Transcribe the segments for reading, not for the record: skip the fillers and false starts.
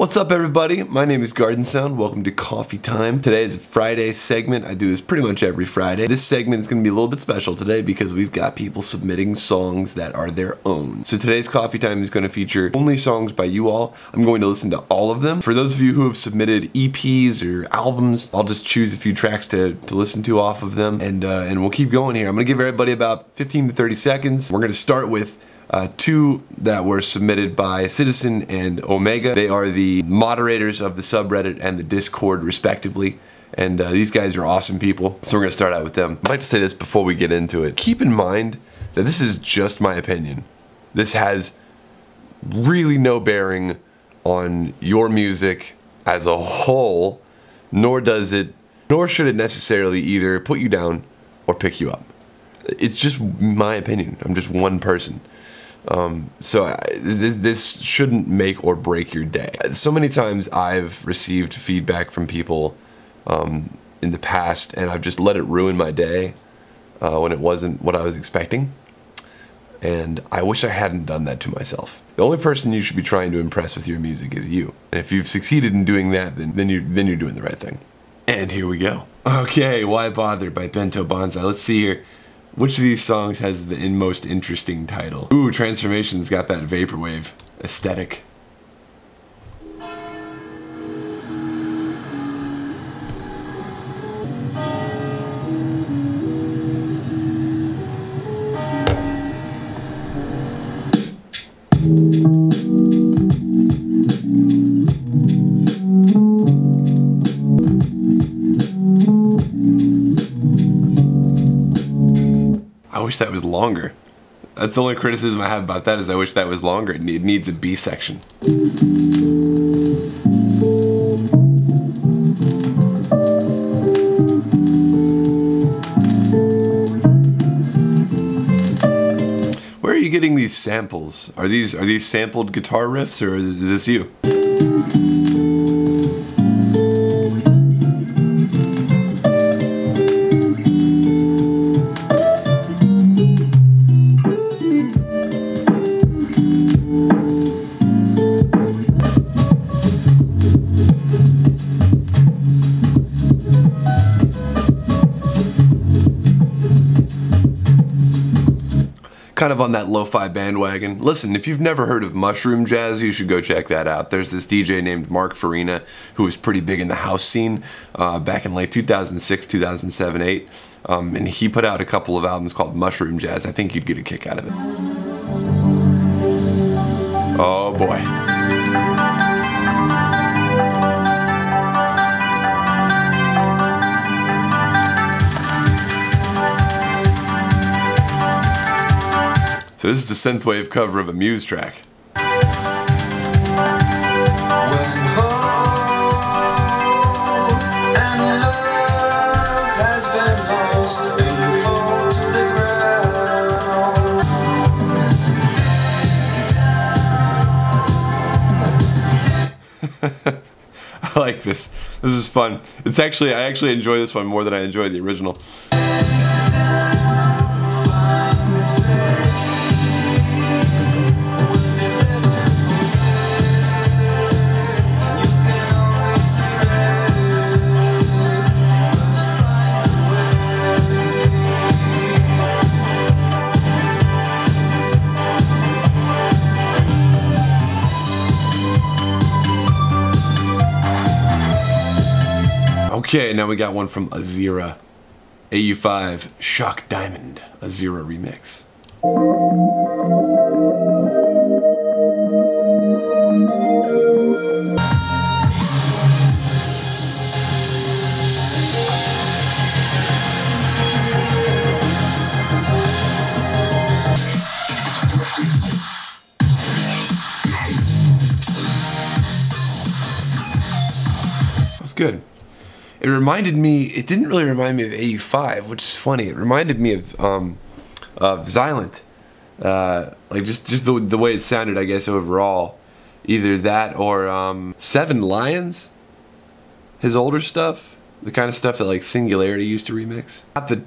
What's up, everybody? My name is GARDNSOUND. Welcome to Coffee Time. Today is a Friday segment. I do this pretty much every Friday. This segment is going to be a little bit special today because we've got people submitting songs that are their own. So today's Coffee Time is going to feature only songs by you all. I'm going to listen to all of them. For those of you who have submitted EPs or albums, I'll just choose a few tracks to listen to off of them, and we'll keep going here. I'm going to give everybody about 15 to 30 seconds. We're going to start with two that were submitted by Citizen and Omega. They are the moderators of the subreddit and the Discord, respectively. And these guys are awesome people, so we're going to start out with them. I'd like to say this before we get into it. Keep in mind that this is just my opinion. This has really no bearing on your music as a whole, nor should it necessarily either put you down or pick you up. It's just my opinion. I'm just one person. This shouldn't make or break your day. So many times I've received feedback from people in the past, and I've just let it ruin my day when it wasn't what I was expecting. And I wish I hadn't done that to myself. The only person you should be trying to impress with your music is you. And if you've succeeded in doing that, then you're doing the right thing. And here we go. Okay, Why Bother by Bento Bonsai. Let's see here. Which of these songs has the most interesting title? Ooh, Transformation's got that vaporwave aesthetic. I wish that was longer. That's the only criticism I have about that, is I wish that was longer. It needs a B section. Where are you getting these samples? Are these sampled guitar riffs, or is this you? Kind of on that lo-fi bandwagon. Listen, if you've never heard of mushroom jazz, you should go check that out. There's this DJ named Mark Farina who was pretty big in the house scene back in like 2006, 2007, 8. And he put out a couple of albums called Mushroom Jazz. I think you'd get a kick out of it. Oh boy. So this is a synthwave cover of a Muse track. When hope and love has been lost and you fall to the ground. I like this. This is fun. I actually enjoy this one more than I enjoy the original. Okay, now we got one from Azira. AU5, Shock Diamond, Azira remix. That's good. It didn't really remind me of AU5, which is funny. It reminded me of Xylent. Like just the way it sounded, I guess, overall. Either that or Seven Lions, his older stuff. The kind of stuff that like Singularity used to remix.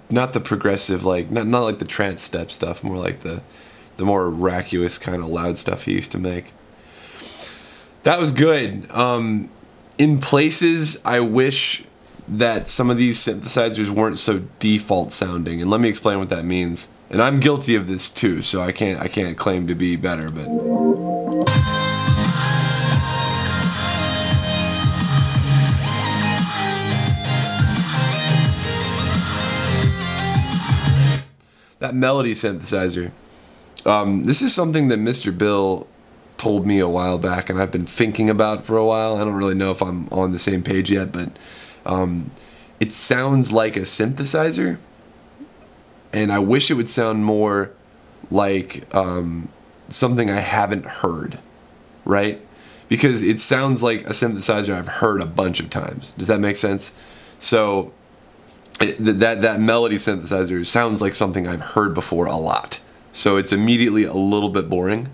Not the progressive, like not like the trance step stuff, more like the more racuous kind of loud stuff he used to make. That was good. In places, I wish that some of these synthesizers weren't so default sounding, and let me explain what that means. And I'm guilty of this too, so I can't claim to be better, but that melody synthesizer. This is something that Mr. Bill told me a while back, and I've been thinking about for a while. I don't really know if I'm on the same page yet, but it sounds like a synthesizer, and I wish it would sound more like something I haven't heard, right? Because it sounds like a synthesizer I've heard a bunch of times. Does that make sense? So that melody synthesizer sounds like something I've heard before a lot. So it's immediately a little bit boring.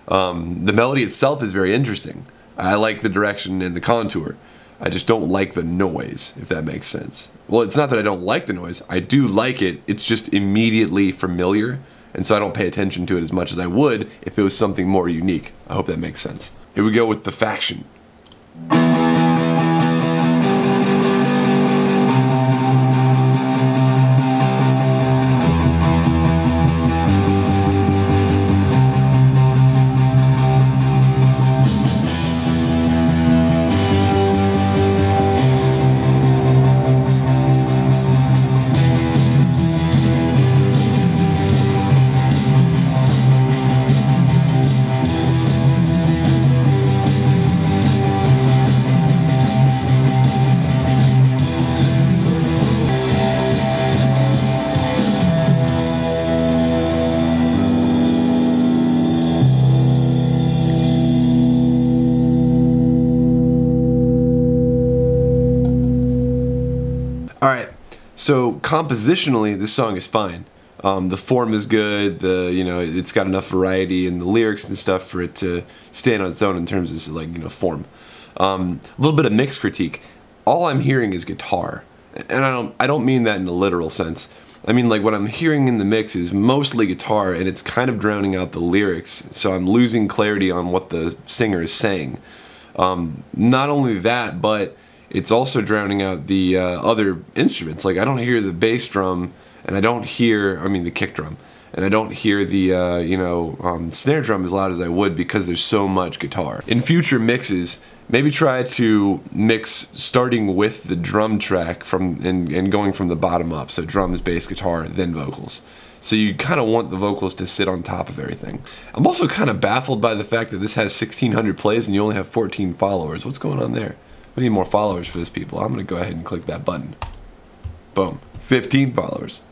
The melody itself is very interesting. I like the direction and the contour. I just don't like the noise, if that makes sense. Well, it's not that I don't like the noise. I do like it. It's just immediately familiar, and so I don't pay attention to it as much as I would if it was something more unique. I hope that makes sense. Here we go with The Faction. Alright, so compositionally, this song is fine. The form is good, it's got enough variety in the lyrics and stuff for it to stand on its own in terms of, like, form. A little bit of mix critique. All I'm hearing is guitar. And I don't mean that in a literal sense. I mean, like, what I'm hearing in the mix is mostly guitar, and it's kind of drowning out the lyrics, so I'm losing clarity on what the singer is saying. Not only that, but it's also drowning out the other instruments. Like, I don't hear the bass drum, and I don't hear, the kick drum, and I don't hear the, snare drum as loud as I would because there's so much guitar. In future mixes, maybe try to mix starting with the drum track and going from the bottom up, so drums, bass, guitar, then vocals. So you kind of want the vocals to sit on top of everything. I'm also kind of baffled by the fact that this has 1,600 plays and you only have 14 followers. What's going on there? We need more followers for this, people. I'm going to go ahead and click that button. Boom. 15 followers.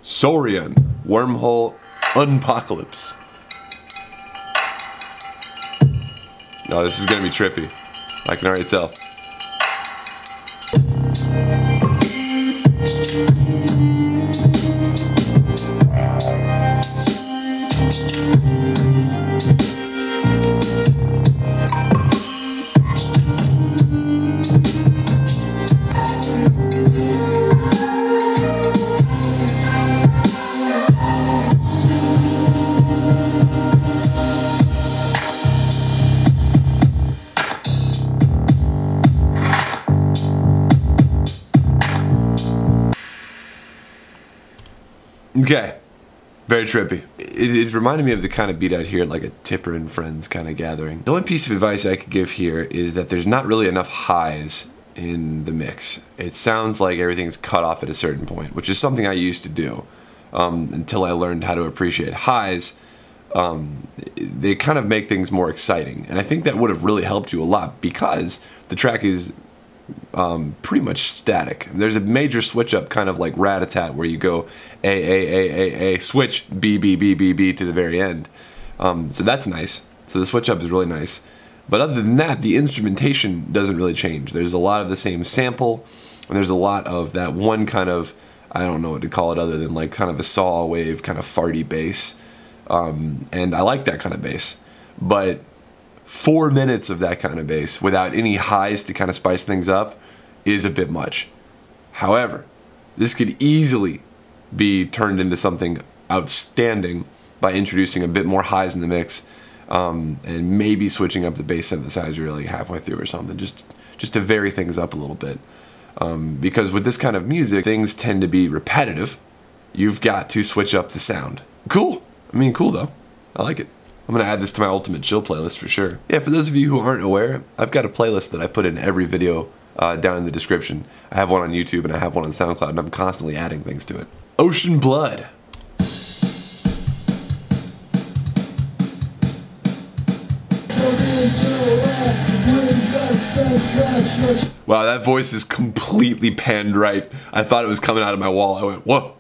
Saurian. Wormhole Unpocalypse. No, this is going to be trippy. I can already tell. Okay, very trippy. It reminded me of the kind of beat I'd hear at like a Tipper and Friends kind of gathering. The only piece of advice I could give here is that there's not really enough highs in the mix. It sounds like everything's cut off at a certain point, which is something I used to do until I learned how to appreciate highs. They kind of make things more exciting, and I think that would have really helped you a lot because the track is pretty much static. There's a major switch up, kind of like Rat-a-tat, where you go A, switch, B, B, B, B, B to the very end. So that's nice. So the switch up is really nice. But other than that, the instrumentation doesn't really change. There's a lot of the same sample, and there's a lot of that one kind of, I don't know what to call it other than like kind of a saw wave, kind of farty bass. And I like that kind of bass. But 4 minutes of that kind of bass without any highs to kind of spice things up is a bit much. However, this could easily be turned into something outstanding by introducing a bit more highs in the mix. and maybe switching up the bass synthesizer like halfway through or something, just to vary things up a little bit. Because with this kind of music, things tend to be repetitive. You've got to switch up the sound. Cool. I mean, cool though. I like it. I'm going to add this to my Ultimate Chill playlist for sure. Yeah, for those of you who aren't aware, I've got a playlist that I put in every video down in the description. I have one on YouTube and I have one on SoundCloud, and I'm constantly adding things to it. Ocean Blood. Wow, that voice is completely panned right. I thought it was coming out of my wall. I went, whoa.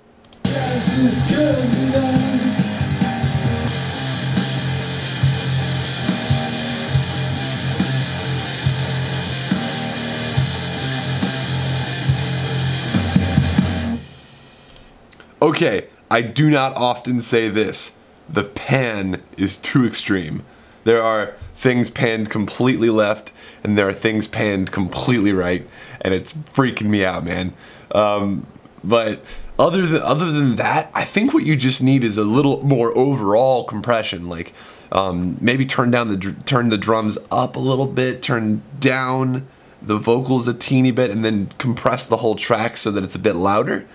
Okay, I do not often say this. The pan is too extreme. There are things panned completely left, and there are things panned completely right, and it's freaking me out, man. But other than that, I think what you just need is a little more overall compression. Like maybe turn the drums up a little bit, turn down the vocals a teeny bit, and then compress the whole track so that it's a bit louder.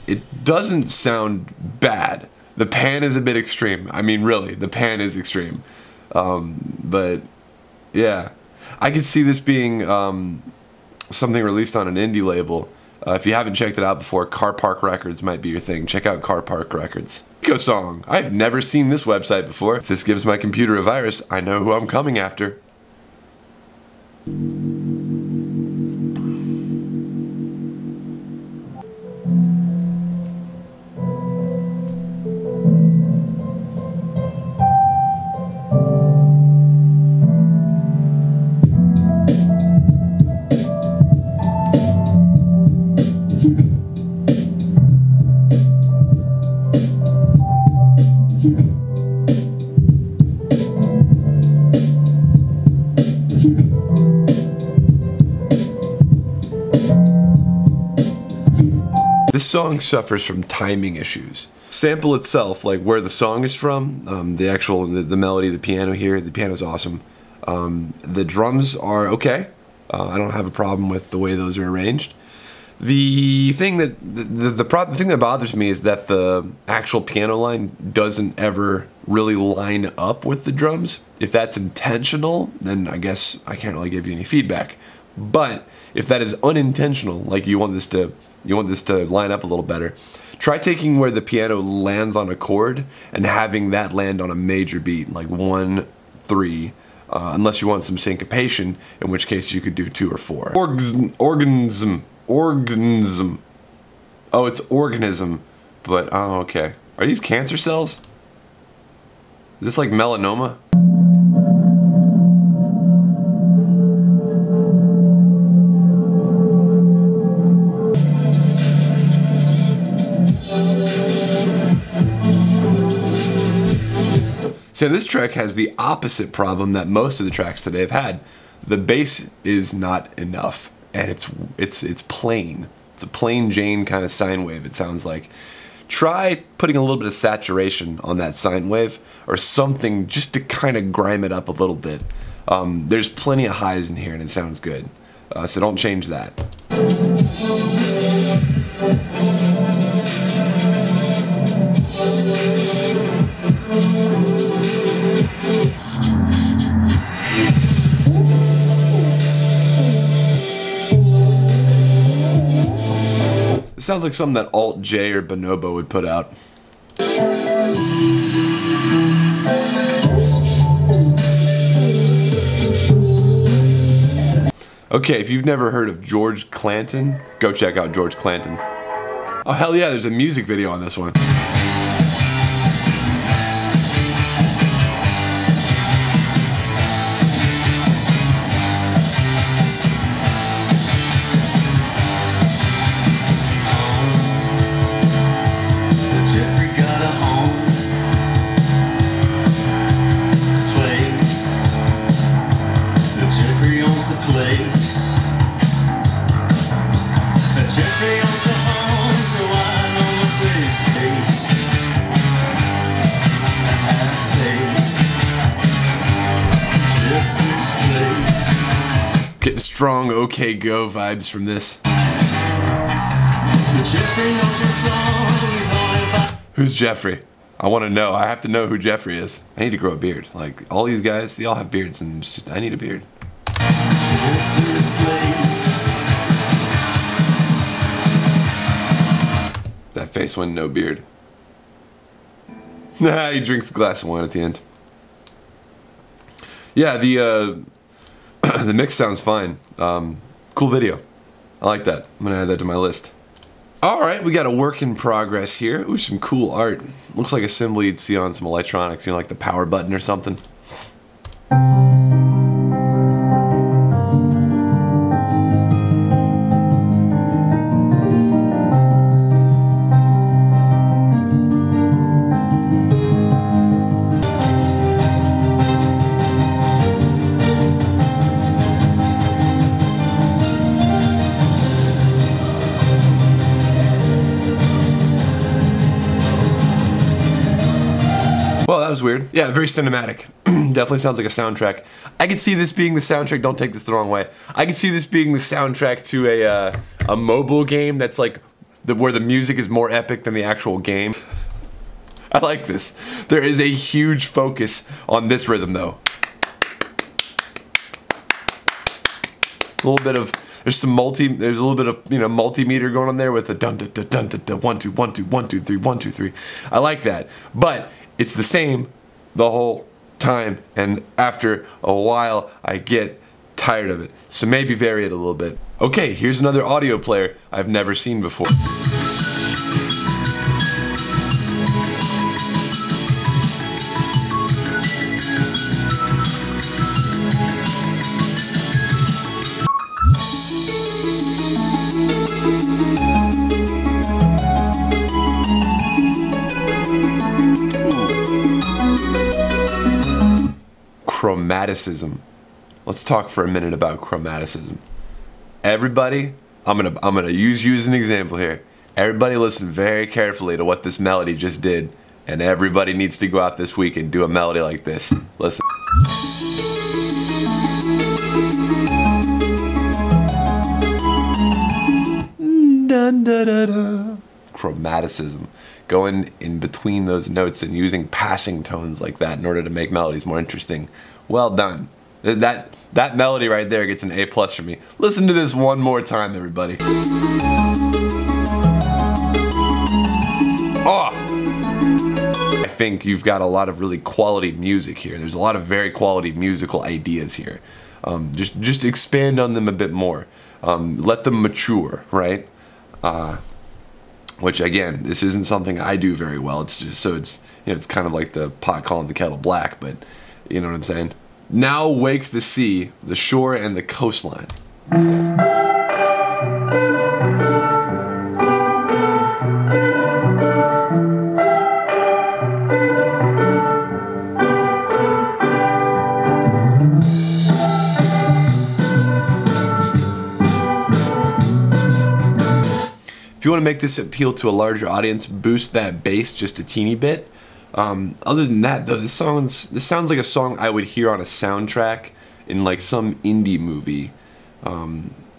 It doesn't sound bad. The pan is a bit extreme. I mean, really, the pan is extreme. But yeah, I could see this being something released on an indie label. If you haven't checked it out before, Car Park Records might be your thing. Check out Car Park Records. Eco Song. I've never seen this website before. If this gives my computer a virus, I know who I'm coming after. This song suffers from timing issues. Sample itself, like where the song is from, the melody, the piano here, the piano's awesome. The drums are okay. I don't have a problem with the way those are arranged. The thing that the thing that bothers me is that the actual piano line doesn't ever really line up with the drums. If that's intentional, then I guess I can't really give you any feedback. But if that is unintentional, like you want this to line up a little better, try taking where the piano lands on a chord and having that land on a major beat, like 1, 3, unless you want some syncopation, in which case you could do 2 or 4. Organism. Oh, it's organism, but oh, okay. Are these cancer cells? Is this like melanoma? So this track has the opposite problem that most of the tracks today have had. The bass is not enough, and it's plain. It's a plain Jane kind of sine wave, it sounds like. Try putting a little bit of saturation on that sine wave or something just to kind of grime it up a little bit. There's plenty of highs in here and it sounds good. So don't change that. It sounds like something that Alt J or Bonobo would put out. Okay, if you've never heard of George Clanton, go check out George Clanton. Oh hell yeah, there's a music video on this one. Jeffrey owns the home, so I know my place. Getting strong OK Go vibes from this. Who's Jeffrey? I want to know. I have to know who Jeffrey is. I need to grow a beard. Like, all these guys, they all have beards, and it's just, I need a beard. That face went no beard. Nah, he drinks a glass of wine at the end. Yeah, the the mix sounds fine. Cool video. I like that. I'm gonna add that to my list. Alright, we got a work in progress here. Ooh, some cool art. Looks like a symbol you'd see on some electronics, you know, like the power button or something. Well, that was weird. Yeah, very cinematic. Definitely sounds like a soundtrack. I could see this being the soundtrack. Don't take this the wrong way. I could see this being the soundtrack to a mobile game that's like where the music is more epic than the actual game. I like this. There is a huge focus on this rhythm, though. A little bit of there's a little bit of multimeter going on there with the dun dun dun dun dun dun 1 2 1 2 1 2 3 1 2 3. I like that, but it's the same the whole time, and after a while I get tired of it. So maybe vary it a little bit. Okay, here's another audio player I've never seen before. Chromaticism. Let's talk for a minute about chromaticism. Everybody, I'm gonna use you as an example here. Everybody listen very carefully to what this melody just did, and everybody needs to go out this week and do a melody like this. Listen. Dun, da, da, da. Chromaticism. Going in between those notes and using passing tones like that in order to make melodies more interesting. Well done. That melody right there gets an A+ from me. Listen to this one more time, everybody. Oh! I think you've got a lot of really quality music here. There's a lot of very quality musical ideas here. Just expand on them a bit more. Let them mature, right? Which again, this isn't something I do very well. It's just it's kind of like the pot calling the kettle black, but you know what I'm saying? Now wakes the sea, the shore, and the coastline. If you want to make this appeal to a larger audience, boost that bass just a teeny bit. Other than that, though, this sounds like a song I would hear on a soundtrack in like some indie movie.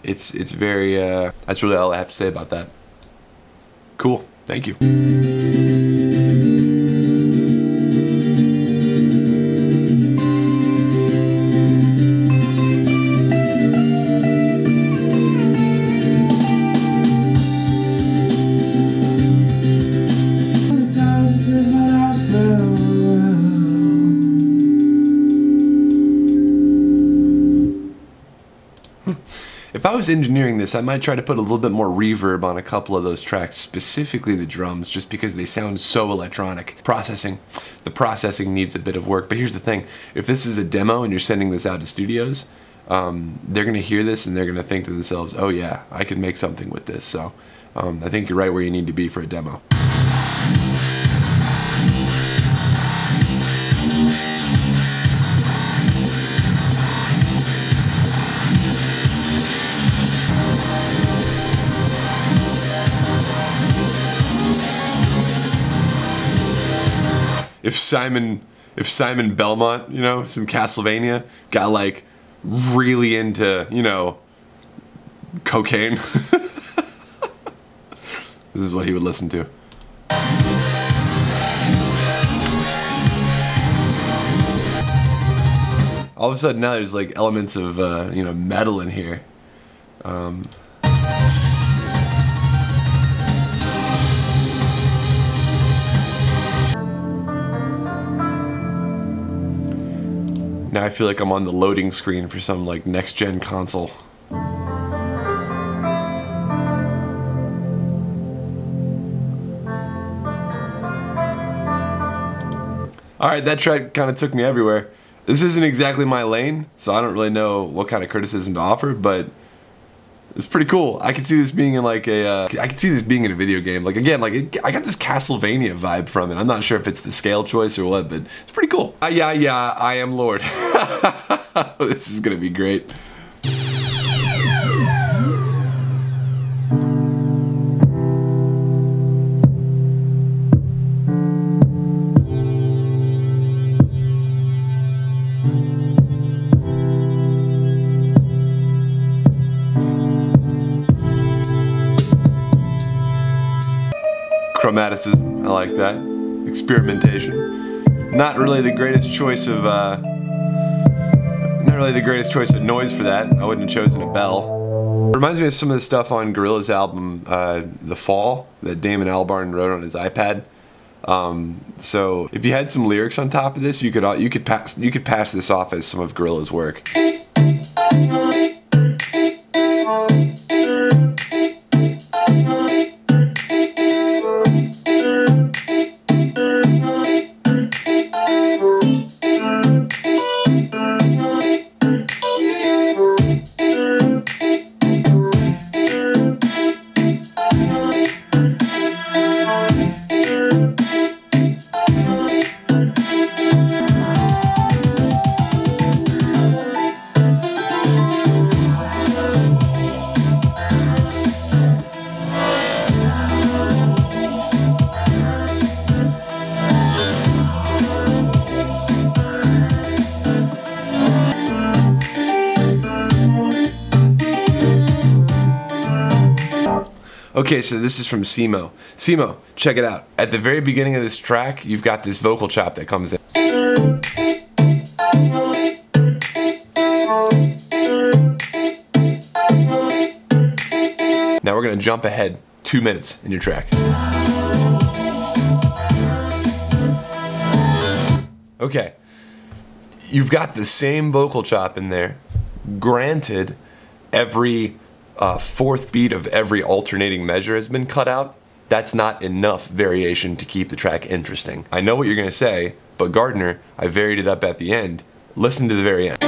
It's very. That's really all I have to say about that. Cool. Thank you. If I was engineering this, I might try to put a little bit more reverb on a couple of those tracks, specifically the drums, just because they sound so electronic. The processing needs a bit of work, but here's the thing. If this is a demo and you're sending this out to studios, they're going to hear this and they're going to think to themselves, oh yeah, I can make something with this. So I think you're right where you need to be for a demo. If Simon Belmont, some Castlevania, got like really into, you know, cocaine. This is what he would listen to. All of a sudden now there's like elements of, you know, metal in here. Now I feel like I'm on the loading screen for some like next gen console. Alright, that track kind of took me everywhere. This isn't exactly my lane, so I don't really know what kind of criticism to offer, but it's pretty cool. I could see this being in like a, I could see this being in a video game. Like again, like I got this Castlevania vibe from it. I'm not sure if it's the scale choice or what, but it's pretty cool. Yeah, I am Lord. This is gonna be great. Chromaticism, I like that. Experimentation. Not really the greatest choice of noise for that. I wouldn't have chosen a bell. It reminds me of some of the stuff on Gorillaz' album, The Fall, that Damon Albarn wrote on his iPad. So if you had some lyrics on top of this, you could pass this off as some of Gorillaz' work. Okay, so this is from Simo. Simo, check it out. At the very beginning of this track, you've got this vocal chop that comes in. Now we're gonna jump ahead 2 minutes in your track. Okay, you've got the same vocal chop in there. Granted, every fourth beat of every alternating measure has been cut out. That's not enough variation to keep the track interesting. I know what you're gonna say, but Gardner, I varied it up at the end. Listen to the very end.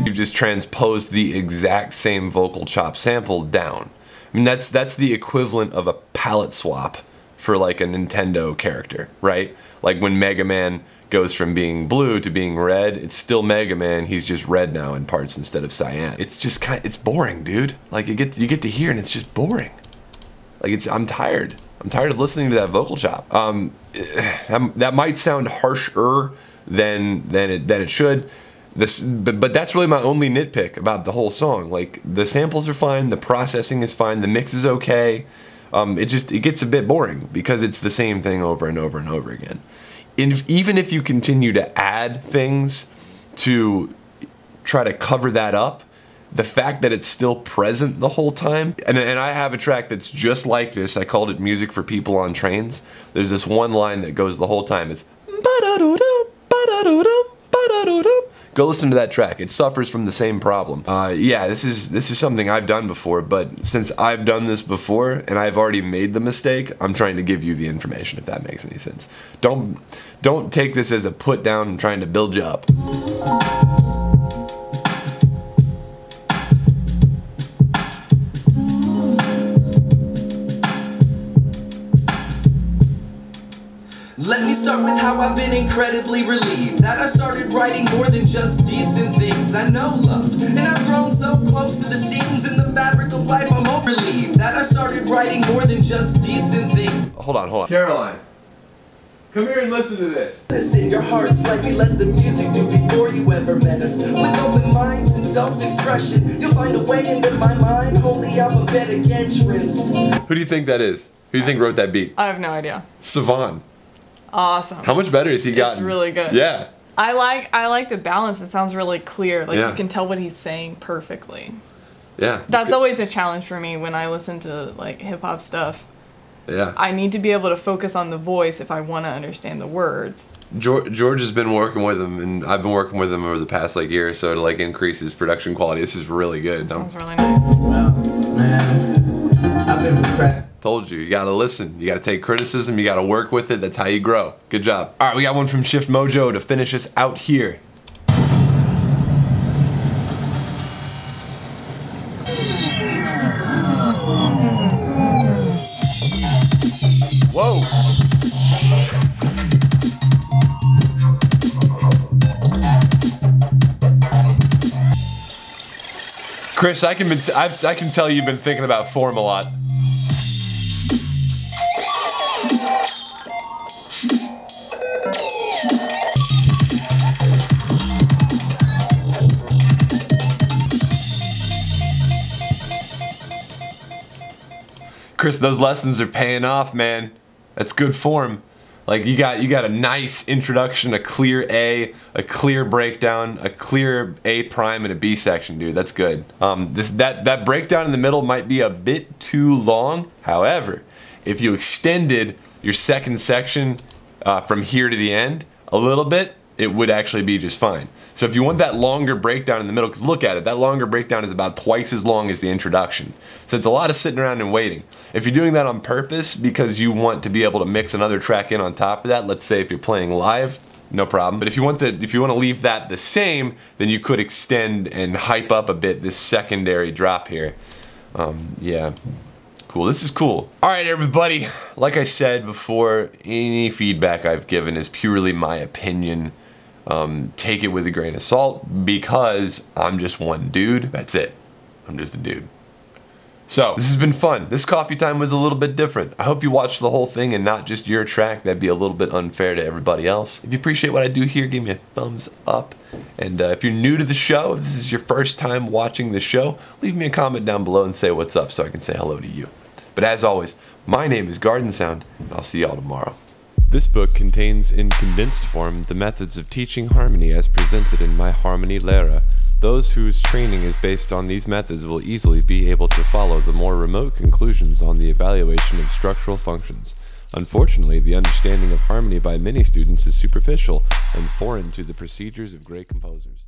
You've just transposed the exact same vocal chop sample down. I mean, that's the equivalent of a palette swap for like a Nintendo character, right? Like when Mega Man goes from being blue to being red, it's still Mega Man, he's just red now in parts instead of cyan. It's just it's boring, dude. Like you get to hear and it's just boring. Like I'm tired of listening to that vocal chop. That might sound harsher than it should. But that's really my only nitpick about the whole song. Like the samples are fine, the processing is fine, the mix is okay. It gets a bit boring because it's the same thing over and over and over again. Even if you continue to add things to try to cover that up, the fact that it's still present the whole time, and I have a track that's just like this. I called it Music for People on Trains. There's this one line that goes the whole time. It's ba-da-doo-dum, ba-da-doo-dum, ba-da-doo-dum. Go listen to that track. It suffers from the same problem. Yeah, this is something I've done before, but since I've done this before and I've already made the mistake, I'm trying to give you the information, if that makes any sense. Don't take this as a put down and trying to build you up. Let me start with how I've been incredibly relieved that I started writing more than just decent things. I know love, and I've grown so close to the seams in the fabric of life. I'm all relieved that I started writing more than just decent things. Hold on. Caroline. Come here and listen to this. In your hearts, like we let the music do before you ever met us. With open minds and self-expression, you'll find a way into my mind, holy alphabetic entrance. Who do you think that is? Who do you think wrote that beat? I have no idea. Savan. Awesome. How much better has he gotten? It's really good. Yeah. I like the balance. It sounds really clear. Like Yeah. you can tell what he's saying perfectly. Yeah. That's always a challenge for me when I listen to like hip hop stuff. Yeah. I need to be able to focus on the voice if I want to understand the words. George has been working with him, and I've been working with him over the past like year or so to like increase his production quality. This is really good. Sounds really nice. Well, man, I've been with crack. Told you, you gotta listen. You gotta take criticism. You gotta work with it. That's how you grow. Good job. All right, we got one from Shift Mojo to finish us out here. Whoa. Chris, I can tell you've been thinking about form a lot. Chris, those lessons are paying off, man. That's good form. Like you got a nice introduction, a clear A, a clear breakdown, a clear A prime, and a B section, dude. That's good. That breakdown in the middle might be a bit too long. However, if you extended your second section from here to the end a little bit, it would actually be just fine. So if you want that longer breakdown in the middle, because look at it, that longer breakdown is about twice as long as the introduction. So it's a lot of sitting around and waiting. If you're doing that on purpose because you want to be able to mix another track in on top of that, let's say if you're playing live, no problem. But if you want to leave that the same, then you could extend and hype up a bit this secondary drop here. Yeah. Cool. This is cool. All right, everybody. Like I said before, any feedback I've given is purely my opinion. Take it with a grain of salt because I'm just one dude. That's it. I'm just a dude. So, this has been fun. This coffee time was a little bit different. I hope you watched the whole thing and not just your track. That'd be a little bit unfair to everybody else. If you appreciate what I do here, give me a thumbs up. And if you're new to the show, if this is your first time watching the show, leave me a comment down below and say what's up so I can say hello to you. But as always, my name is GARDNSOUND, and I'll see y'all tomorrow. This book contains in condensed form the methods of teaching harmony as presented in my Harmony Lehre. Those whose training is based on these methods will easily be able to follow the more remote conclusions on the evaluation of structural functions. Unfortunately, the understanding of harmony by many students is superficial and foreign to the procedures of great composers.